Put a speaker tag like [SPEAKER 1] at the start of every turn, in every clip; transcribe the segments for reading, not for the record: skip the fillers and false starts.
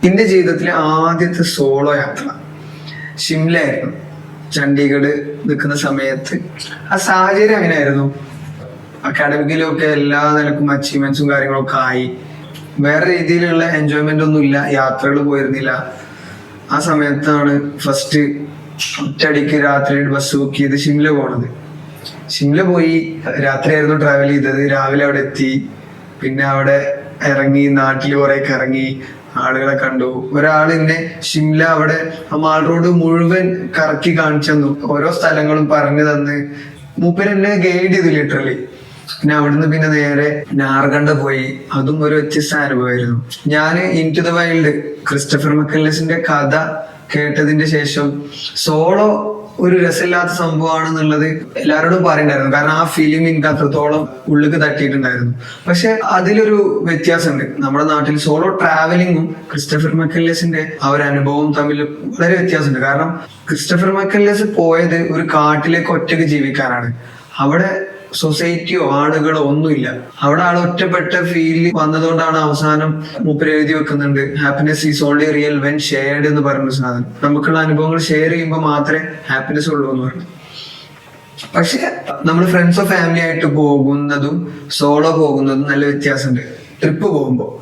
[SPEAKER 1] എന്റെ ജീവിതത്തിലെ ആദ്യത്തെ സോളോ യാത്ര ഷിംല ആയിരുന്നു. ചണ്ഡീഗഡ് നിൽക്കുന്ന സമയത്ത് ആ സാഹചര്യം അങ്ങനെയായിരുന്നു. അക്കാഡമിക്കിലൊക്കെ എല്ലാ നിലക്കും അച്ചീവ്മെന്റ്സും കാര്യങ്ങളൊക്കെ ആയി. വേറെ രീതിയിലുള്ള എൻജോയ്മെന്റ് ഒന്നും ഇല്ല, യാത്രകൾ പോയിരുന്നില്ല. ആ സമയത്താണ് ഫസ്റ്റ് ഒറ്റയടിക്ക് രാത്രി ബസ് ബുക്ക് ചെയ്ത് ഷിംല പോണത്. ഷിംല പോയി, രാത്രിയായിരുന്നു ട്രാവൽ ചെയ്തത്. രാവിലെ അവിടെ എത്തി, പിന്നെ അവിടെ ഇറങ്ങി, നാട്ടിൽ കുറേയൊക്കെ ഇറങ്ങി, ആളുകളെ കണ്ടു. ഒരാൾ എന്നെ ഷിംല അവിടെ മാൾ റോഡ് മുഴുവൻ കറക്കി കാണിച്ചു തന്നു, ഓരോ സ്ഥലങ്ങളും പറഞ്ഞു തന്ന്. മൂപ്പര് എന്നെ ഗൈഡ് ചെയ്തു ലിറ്ററലി. പിന്നെ അവിടുന്ന് പിന്നെ നേരെ നാർഗണ്ട പോയി. അതും ഒരു വ്യത്യസ്ത അനുഭവമായിരുന്നു. ഞാൻ into the wild Christopher മക്കല്ലസിന്റെ കഥ കേട്ടതിന്റെ ശേഷം സോളോ ഒരു രസമില്ലാത്ത സംഭവമാണെന്നുള്ളത് എല്ലാവരോടും പറയണ്ടായിരുന്നു. കാരണം ആ ഫിലിം എനിക്ക് അത്രത്തോളം ഉള്ളിക്ക് തട്ടിയിട്ടുണ്ടായിരുന്നു. പക്ഷെ അതിലൊരു വ്യത്യാസമുണ്ട്. നമ്മുടെ നാട്ടിൽ സോളോ ട്രാവലിങ്ങും ക്രിസ്റ്റഫർ മക്കല്ലസിന്റെ ആ ഒരു അനുഭവവും തമ്മിൽ വളരെ വ്യത്യാസമുണ്ട്. കാരണം ക്രിസ്റ്റഫർ മക്കല്ലസ് പോയത് ഒരു കാട്ടിലേക്ക് ഒറ്റയ്ക്ക് ജീവിക്കാനാണ്. അവിടെ സൊസൈറ്റിയോ ആളുകളോ ഒന്നുമില്ല. അവിടെ ആൾ ഒറ്റപ്പെട്ട ഫീൽ വന്നതുകൊണ്ടാണ് അവസാനം മൂപ്പര് എഴുതി വെക്കുന്നുണ്ട്, happiness is only real when shared എന്ന് പറയുന്ന സാധനം. നമുക്കുള്ള അനുഭവങ്ങൾ ഷെയർ ചെയ്യുമ്പോൾ മാത്രമേ ഹാപ്പിനെസ് ഉള്ളൂ എന്ന് പറഞ്ഞു. പക്ഷെ നമ്മൾ ഫ്രണ്ട്സോ ഫാമിലി ആയിട്ട് പോകുന്നതും സോളോ പോകുന്നതും നല്ല വ്യത്യാസമുണ്ട്. ട്രിപ്പ് പോകുമ്പോൾ,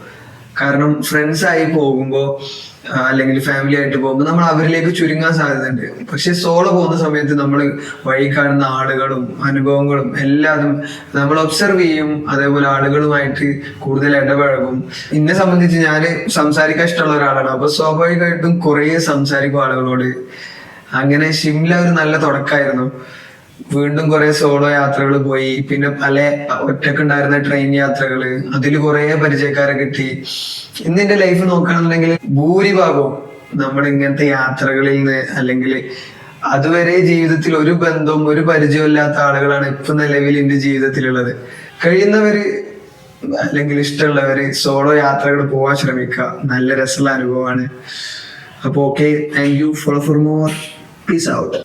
[SPEAKER 1] കാരണം ഫ്രണ്ട്സ് ആയി പോകുമ്പോൾ അല്ലെങ്കിൽ ഫാമിലി ആയിട്ട് പോകുമ്പോൾ നമ്മൾ അവരിലേക്ക് ചുരുങ്ങാൻ സാധ്യതയുണ്ട്. പക്ഷെ സോളോ പോകുന്ന സമയത്ത് നമ്മൾ വഴി കാണുന്ന ആളുകളും അനുഭവങ്ങളും എല്ലാതും നമ്മൾ ഒബ്സർവ് ചെയ്യും. അതേപോലെ ആളുകളുമായിട്ട് കൂടുതൽ ഇടപഴകും. എന്നെ സംബന്ധിച്ച് ഞാൻ സംസാരിക്കാൻ ഇഷ്ടമുള്ള ഒരാളാണ്. അപ്പൊ സ്വാഭാവികമായിട്ടും കുറേ സംസാരിക്കും ആളുകളോട്. അങ്ങനെ ഷിംല ഒരു നല്ല തുടക്കമായിരുന്നു. വീണ്ടും കുറെ സോളോ യാത്രകൾ പോയി. പിന്നെ പല ഒറ്റക്കുണ്ടായിരുന്ന ട്രെയിൻ യാത്രകള്, അതിൽ കുറെ പരിചയക്കാരെ കിട്ടി. ഇന്ന് എന്റെ ലൈഫ് നോക്കുകയാണെന്നുണ്ടെങ്കിൽ ഭൂരിഭാഗവും നമ്മൾ ഇങ്ങനത്തെ യാത്രകളിൽ നിന്ന്, അല്ലെങ്കിൽ അതുവരെ ജീവിതത്തിൽ ഒരു ബന്ധവും ഒരു പരിചയമില്ലാത്ത ആളുകളാണ് ഇപ്പൊ നിലവിൽ എന്റെ ജീവിതത്തിലുള്ളത്. കഴിയുന്നവര് അല്ലെങ്കിൽ ഇഷ്ടമുള്ളവര് സോളോ യാത്രകൾ പോകാൻ ശ്രമിക്കുക. നല്ല രസമുള്ള അനുഭവമാണ്. അപ്പൊ okay, thank you. For more. Peace out.